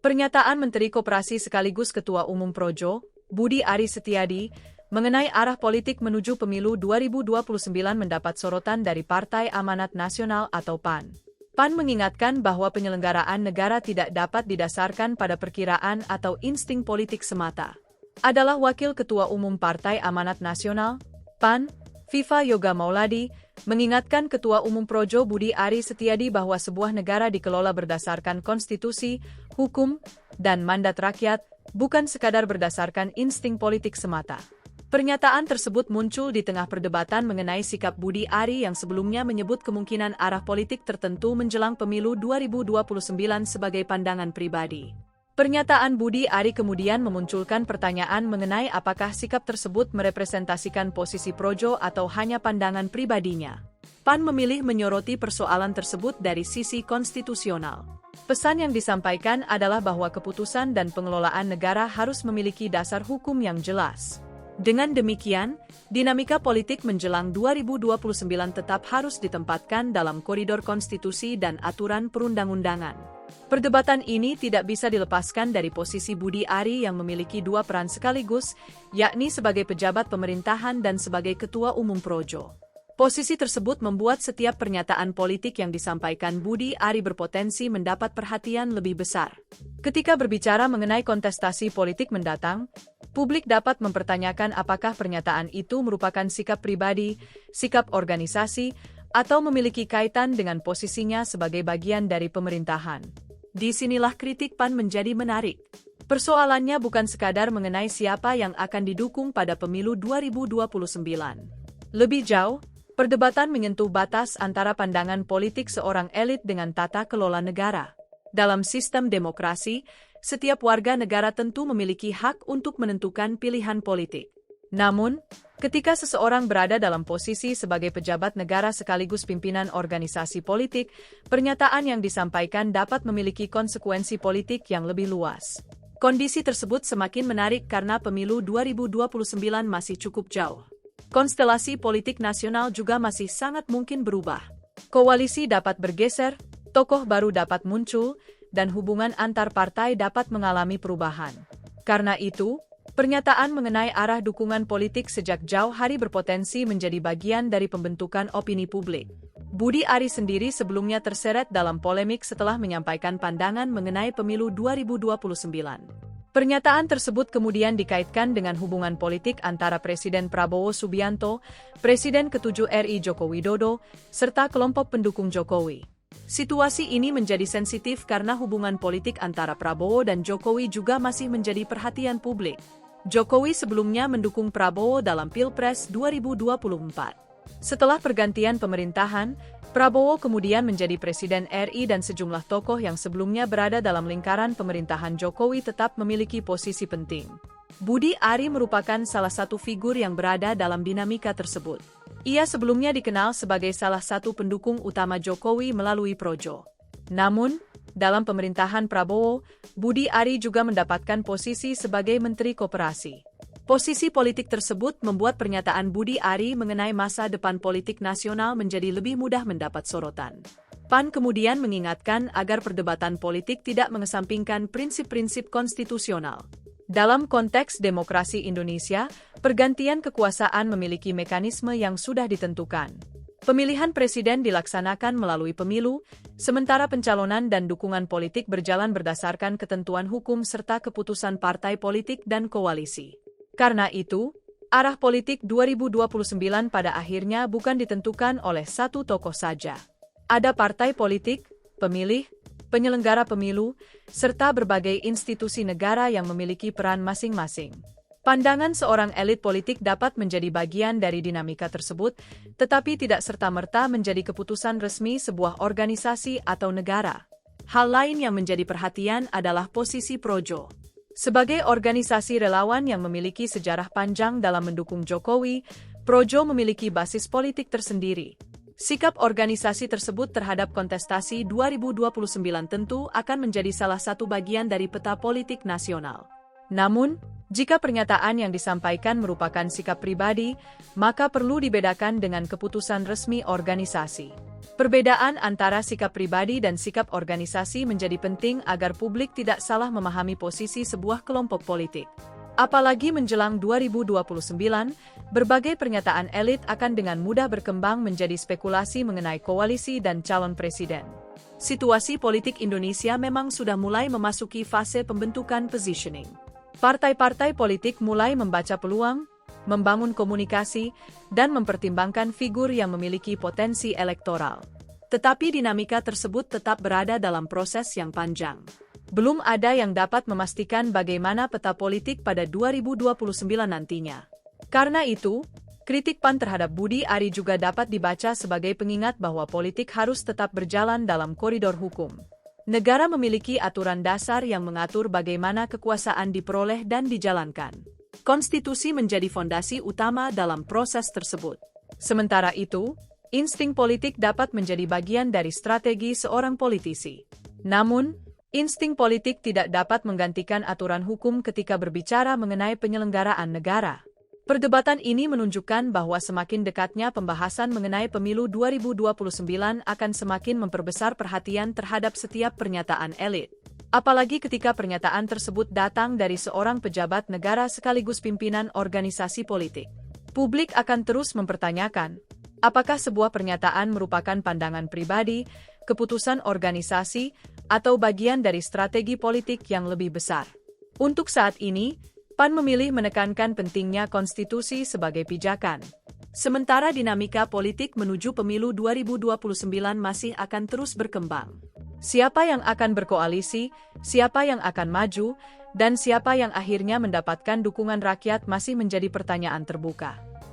Pernyataan Menteri Koperasi sekaligus Ketua Umum Projo, Budi Aris Setiadi, mengenai arah politik menuju pemilu 2029 mendapat sorotan dari Partai Amanat Nasional atau PAN. PAN mengingatkan bahwa penyelenggaraan negara tidak dapat didasarkan pada perkiraan atau insting politik semata. Adalah Wakil Ketua Umum Partai Amanat Nasional, PAN, Viva Yoga Mauladi, mengingatkan Ketua Umum Projo Budi Aris Setiadi bahwa sebuah negara dikelola berdasarkan konstitusi, hukum, dan mandat rakyat, bukan sekadar berdasarkan insting politik semata. Pernyataan tersebut muncul di tengah perdebatan mengenai sikap Budi Ari yang sebelumnya menyebut kemungkinan arah politik tertentu menjelang pemilu 2029 sebagai pandangan pribadi. Pernyataan Budi Ari kemudian memunculkan pertanyaan mengenai apakah sikap tersebut merepresentasikan posisi Projo atau hanya pandangan pribadinya. PAN memilih menyoroti persoalan tersebut dari sisi konstitusional. Pesan yang disampaikan adalah bahwa keputusan dan pengelolaan negara harus memiliki dasar hukum yang jelas. Dengan demikian, dinamika politik menjelang 2029 tetap harus ditempatkan dalam koridor konstitusi dan aturan perundang-undangan. Perdebatan ini tidak bisa dilepaskan dari posisi Budi Ari yang memiliki dua peran sekaligus, yakni sebagai pejabat pemerintahan dan sebagai Ketua Umum Projo. Posisi tersebut membuat setiap pernyataan politik yang disampaikan Budi Ari berpotensi mendapat perhatian lebih besar. Ketika berbicara mengenai kontestasi politik mendatang, publik dapat mempertanyakan apakah pernyataan itu merupakan sikap pribadi, sikap organisasi, atau memiliki kaitan dengan posisinya sebagai bagian dari pemerintahan. Disinilah kritik PAN menjadi menarik. Persoalannya bukan sekadar mengenai siapa yang akan didukung pada pemilu 2029. Lebih jauh, perdebatan menyentuh batas antara pandangan politik seorang elit dengan tata kelola negara. Dalam sistem demokrasi, setiap warga negara tentu memiliki hak untuk menentukan pilihan politik. Namun, ketika seseorang berada dalam posisi sebagai pejabat negara sekaligus pimpinan organisasi politik, pernyataan yang disampaikan dapat memiliki konsekuensi politik yang lebih luas. Kondisi tersebut semakin menarik karena pemilu 2029 masih cukup jauh. Konstelasi politik nasional juga masih sangat mungkin berubah. Koalisi dapat bergeser, tokoh baru dapat muncul, dan hubungan antar partai dapat mengalami perubahan. Karena itu, pernyataan mengenai arah dukungan politik sejak jauh hari berpotensi menjadi bagian dari pembentukan opini publik. Budi Ari sendiri sebelumnya terseret dalam polemik setelah menyampaikan pandangan mengenai pemilu 2029. Pernyataan tersebut kemudian dikaitkan dengan hubungan politik antara Presiden Prabowo Subianto, Presiden ke-7 RI Joko Widodo, serta kelompok pendukung Jokowi. Situasi ini menjadi sensitif karena hubungan politik antara Prabowo dan Jokowi juga masih menjadi perhatian publik. Jokowi sebelumnya mendukung Prabowo dalam Pilpres 2024. Setelah pergantian pemerintahan, Prabowo kemudian menjadi Presiden RI dan sejumlah tokoh yang sebelumnya berada dalam lingkaran pemerintahan Jokowi tetap memiliki posisi penting. Budi Ari merupakan salah satu figur yang berada dalam dinamika tersebut. Ia sebelumnya dikenal sebagai salah satu pendukung utama Jokowi melalui Projo. Namun, dalam pemerintahan Prabowo, Budi Ari juga mendapatkan posisi sebagai Menteri Koperasi. Posisi politik tersebut membuat pernyataan Budi Ari mengenai masa depan politik nasional menjadi lebih mudah mendapat sorotan. PAN kemudian mengingatkan agar perdebatan politik tidak mengesampingkan prinsip-prinsip konstitusional. Dalam konteks demokrasi Indonesia, pergantian kekuasaan memiliki mekanisme yang sudah ditentukan. Pemilihan presiden dilaksanakan melalui pemilu, sementara pencalonan dan dukungan politik berjalan berdasarkan ketentuan hukum serta keputusan partai politik dan koalisi. Karena itu, arah politik 2029 pada akhirnya bukan ditentukan oleh satu tokoh saja. Ada partai politik, pemilih, penyelenggara pemilu, serta berbagai institusi negara yang memiliki peran masing-masing. Pandangan seorang elit politik dapat menjadi bagian dari dinamika tersebut, tetapi tidak serta-merta menjadi keputusan resmi sebuah organisasi atau negara. Hal lain yang menjadi perhatian adalah posisi Projo. Sebagai organisasi relawan yang memiliki sejarah panjang dalam mendukung Jokowi, Projo memiliki basis politik tersendiri. Sikap organisasi tersebut terhadap kontestasi 2029 tentu akan menjadi salah satu bagian dari peta politik nasional. Namun, Jika pernyataan yang disampaikan merupakan sikap pribadi, maka perlu dibedakan dengan keputusan resmi organisasi. Perbedaan antara sikap pribadi dan sikap organisasi menjadi penting agar publik tidak salah memahami posisi sebuah kelompok politik. Apalagi menjelang 2029, berbagai pernyataan elit akan dengan mudah berkembang menjadi spekulasi mengenai koalisi dan calon presiden. Situasi politik Indonesia memang sudah mulai memasuki fase pembentukan positioning. Partai-partai politik mulai membaca peluang, membangun komunikasi, dan mempertimbangkan figur yang memiliki potensi elektoral. Tetapi dinamika tersebut tetap berada dalam proses yang panjang. Belum ada yang dapat memastikan bagaimana peta politik pada 2029 nantinya. Karena itu, kritik PAN terhadap Budi Ari juga dapat dibaca sebagai pengingat bahwa politik harus tetap berjalan dalam koridor hukum. Negara memiliki aturan dasar yang mengatur bagaimana kekuasaan diperoleh dan dijalankan. Konstitusi menjadi fondasi utama dalam proses tersebut. Sementara itu, insting politik dapat menjadi bagian dari strategi seorang politisi. Namun, insting politik tidak dapat menggantikan aturan hukum ketika berbicara mengenai penyelenggaraan negara. Perdebatan ini menunjukkan bahwa semakin dekatnya pembahasan mengenai pemilu 2029 akan semakin memperbesar perhatian terhadap setiap pernyataan elit. Apalagi ketika pernyataan tersebut datang dari seorang pejabat negara sekaligus pimpinan organisasi politik. Publik akan terus mempertanyakan, apakah sebuah pernyataan merupakan pandangan pribadi, keputusan organisasi, atau bagian dari strategi politik yang lebih besar. Untuk saat ini, PAN memilih menekankan pentingnya konstitusi sebagai pijakan. Sementara dinamika politik menuju pemilu 2029 masih akan terus berkembang. Siapa yang akan berkoalisi, siapa yang akan maju, dan siapa yang akhirnya mendapatkan dukungan rakyat masih menjadi pertanyaan terbuka.